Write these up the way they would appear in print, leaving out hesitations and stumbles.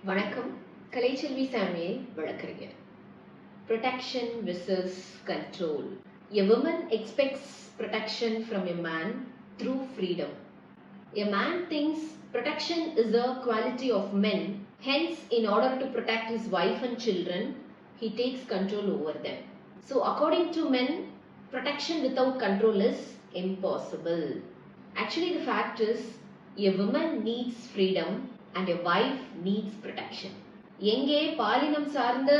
வணக்கம். கலைச்செல்வி சாமுவேல் வழக்கறிஞர். Protection versus control. A woman expects protection from a man through freedom. A man thinks protection is a quality of men. Hence, in order to protect his wife and children, he takes control over them. So, according to men, protection without control is impossible. Actually, the fact is, a woman needs freedom and a wife needs protection. எங்கே பாலினம் சார்ந்த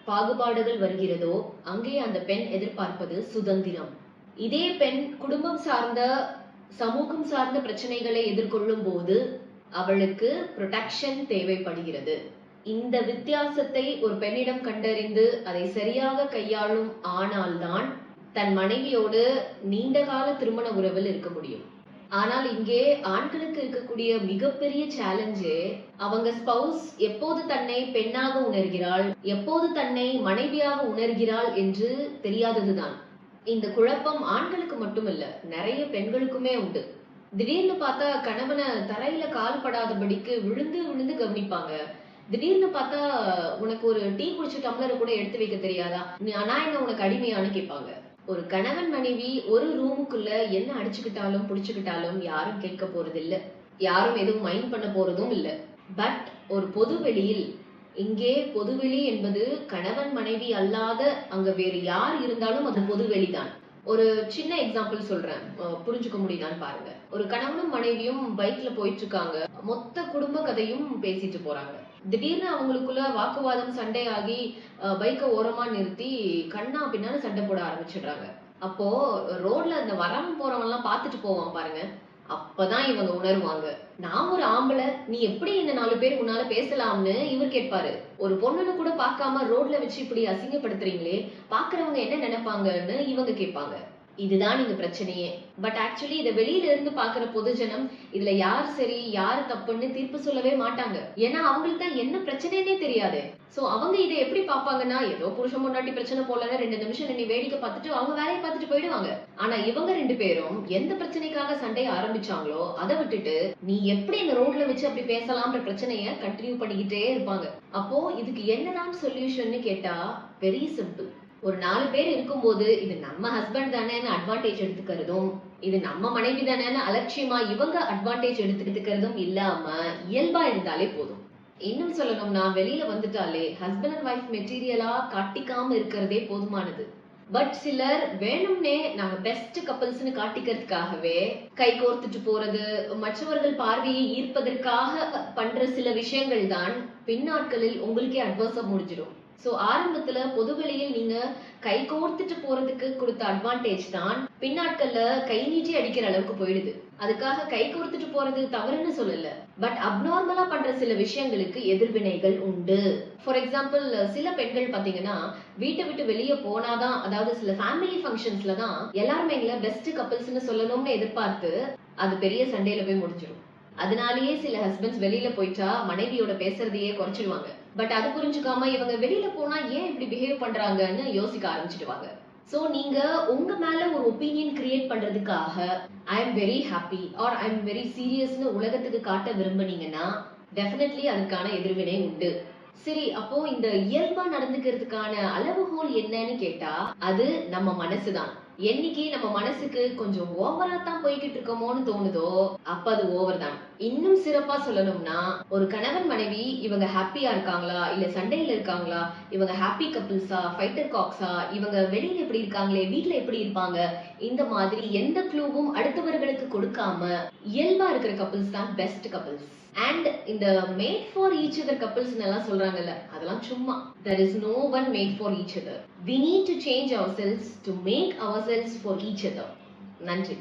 பாகுபாடுகள் வருகிறதோ அங்கே அந்த பெண் எதிர்பார்ப்பது சுதந்திரம். இதே பெண் குடும்பம் சார்ந்த சமூகம் சார்ந்த பிரச்சனைகளை எதிர்கொள்ளும் போது அவளுக்கு ப்ரொடெக்ஷன் தேவைப்படுகிறது. இந்த வித்தியாசத்தை ஒரு பெண்ணிடம் கண்டறிந்து அதை சரியாக கையாளும் ஆனால்தான் தன் மனைவியோடு நீண்டகால திருமண உறவில் இருக்க முடியும். ஆனால் இங்கே ஆண்களுக்கு இருக்கக்கூடிய மிகப்பெரிய சேலஞ்சே அவங்க ஸ்பவுஸ் எப்போது தன்னை பெண்ணாக உணர்கிறாள், எப்போது தன்னை மனைவியாக உணர்கிறாள் என்று தெரியாததுதான். இந்த குழப்பம் ஆண்களுக்கு மட்டுமல்ல, நிறைய பெண்களுக்குமே உண்டு. திடீர்னு பார்த்தா கணவனை தரையில கால் படாதபடிக்கு விழுந்து விழுந்து கவனிப்பாங்க. திடீர்னு பார்த்தா உனக்கு ஒரு டீ குடிச்ச டம்ளரை கூட எடுத்து வைக்க தெரியாதா, நான் என்ன உனக்கு அடிமையான்னு கேட்பாங்க. ஒரு கணவன் மனைவி ஒரு ரூமுக்குள்ள என்ன அடிச்சுக்கிட்டாலும் புடிச்சுக்கிட்டாலும் யாரும் கேட்க போறது இல்ல, யாரும் எதுவும் மைண்ட் பண்ண போறதும் இல்ல. பட் ஒரு பொதுவெளியில், இங்கே பொதுவெளி என்பது கணவன் மனைவி அல்லாத அங்க வேறு யார் இருந்தாலும் அது பொதுவெளிதான். ஒரு சின்ன எக்ஸாம்பிள் சொல்றேன், புரிஞ்சுக்க முடியுதான்னு பாருங்க. ஒரு கணவனும் மனைவியும் பைக்ல போயிட்டு இருக்காங்க, மொத்த குடும்ப கதையும் பேசிட்டு போறாங்க. திடீர்னு அவங்களுக்குள்ள வாக்குவாதம், சண்டை ஆகி பைக்கை ஓரமா நிறுத்தி கண்ணா பின்னான்னு சண்டை போட ஆரம்பிச்சிடுறாங்க. அப்போ ரோட்ல அந்த வரவன் போறவன் எல்லாம் பாத்துட்டு போவான் பாருங்க. அப்பதான் இவங்க உணர்வாங்க, நான் ஒரு ஆம்பளை, நீ எப்படி என்ன 4 பேர் முன்னால பேசலாம்னு இவர் கேட்பாரு. ஒரு பொண்ணுன்னு கூட பார்க்காம ரோட்ல வச்சு இப்படி அசிங்கப்படுத்துறீங்களே, பாக்குறவங்க என்ன நினைப்பாங்கன்னு இவங்க கேட்பாங்க. இதுதான் இங்க பிரச்சனையே. பட் ஆக்சுவலி இதை வெளியில இருந்து பாக்குற பொதுஜனம் இதுல யார் சரி யாரு தப்புன்னு தீர்ப்பு சொல்லவே மாட்டாங்க. ஏன்னா அவங்களுக்கு தான் என்ன பிரச்சனைன்னே தெரியாது. சோ அவங்க இதை எப்படி பாப்பாங்கன்னா, ஏதோ புருஷன் முன்னாடி பிரச்சனை போலன்னு 2 நிமிஷம் நீ வேடிக்கை பார்த்துட்டு அவங்க வேலையை பார்த்துட்டு போயிடுவாங்க. ஆனா இவங்க 2 பேரும் எந்த பிரச்சனைக்காக சண்டையை ஆரம்பிச்சாங்களோ அதை விட்டுட்டு நீ எப்படி இந்த ரோட்ல வச்சு அப்படி பேசலாம்ன்ற பிரச்சனைய கண்டினியூ பண்ணிக்கிட்டே இருப்பாங்க. அப்போ இதுக்கு என்னதான் சொல்யூஷன் கேட்டா வெரி சிம்பிள். ஒரு 4 பேர் இருக்கும்போது இது நம்ம ஹஸ்பண்ட் தானேன்னு அட்வான்டேஜ் எடுத்துக்கிறதும், இது நம்ம மனைவி தானேன்னு அலட்சியமா இவங்க அட்வான்டேஜ் எடுத்துக்கிறதும் இல்லாம இயல்பா இருந்தாலே போதும். இன்னும் சொல்லணும்னா வெளியில வந்துட்டாலே ஹஸ்பண்ட் அண்ட் ஒய்ஃப் மெட்டீரியலா காட்டிக்காம இருக்கிறதே போதுமானது. பட் சிலர் வேணும்னே நாங்க பெஸ்ட் கப்பல்ஸ்னு காட்டிக்கிறதுக்காகவே கை கோர்த்துட்டு போறது, மற்றவர்கள் பார்வையை ஈர்ப்பதற்காக பண்ற சில விஷயங்கள் தான் பின்னாட்களில் உங்களுக்கே அட்வர்ஸா முடிஞ்சிடும். சோ ஆரம்பத்துல பொதுவெளியில் நீங்க கை கோர்த்துட்டு போறதுக்கு கொடுத்த அட்வான்டேஜ் தான் பின்னாட்கள்ல கை நீட்டி அடிக்கிற அளவுக்கு போயிடுது. அதுக்காக கை கோர்த்துட்டு போறது தவறுன்னு சொல்லல, பட் அப்நார்மலா பண்ற சில விஷயங்களுக்கு எதிர்வினைகள் உண்டு. ஃபார் எக்ஸாம்பிள், சில பெண்கள் பாத்தீங்கன்னா வீட்டை விட்டு வெளியே போனாதான், அதாவது சில ஃபேமிலி ஃபங்க்ஷன்ஸ்ல தான் எல்லாருமே எங்களை பெஸ்ட் கப்பல்ஸ்னு சொல்லணும்னு எதிர்பார்த்து அது பெரிய சண்டையில போய் முடிஞ்சிடும். அதனாலேயே சில ஹஸ்பண்ட்ஸ் வெளியில போயிட்டா மனைவியோட பேசுறதையே குறைச்சிடுவாங்க. பட் அது புரிஞ்சுக்காம இவங்க வெளியில போனா ஏன் இப்படி பிஹேவ் பண்றாங்கன்னு யோசிக்க ஆரம்பிச்சிடுவாங்க. சோ நீங்க உங்க மேல ஒரு ஒப்பீனியன் கிரியேட் பண்றதுக்காக I am very happy or I am very சீரியஸ்னு உலகத்துக்கு காட்ட விரும்புனீங்கன்னா டெஃபினெட்லி அதுக்கான எதிர்வினை உண்டு. சரி, அப்போ இந்த இயல்பா நடந்துக்கிறதுக்கான அளவுகோல் என்னன்னு கேட்டா அது நம்ம மனசுதான். என்னைக்கு நம்ம மனசுக்கு கொஞ்சம் ஓவரா தான் போய்கிட்டு இருக்கோமோன்னு தோணுதோ அப்ப அது ஓவர் தான். இன்னும் சிறப்பா சொல்லணும்னா, ஒரு கணவன் மனைவி இவங்க ஹாப்பியா இருக்காங்களா இல்ல சண்டையில இருக்காங்களா, இவங்க ஹாப்பி கப்பிள்ஸா ஃபைட்டர் காக்ஸா, இவங்க வெளியில எப்படி இருக்காங்களே வீட்டுல எப்படி இருப்பாங்க, இந்த மாதிரி எந்த க்ளூவும் அடுத்தவர்களுக்கு கொடுக்காம இயல்பா இருக்கிற கப்பிள்ஸ் தான் பெஸ்ட் கப்பிள்ஸ். அண்ட் இந்த made for each other couples எல்லாம் சொல்றாங்கல்ல, அதெல்லாம் சும்மா. There is no one made for each other. We need to change ourselves to make ourselves for each other. நன்றி.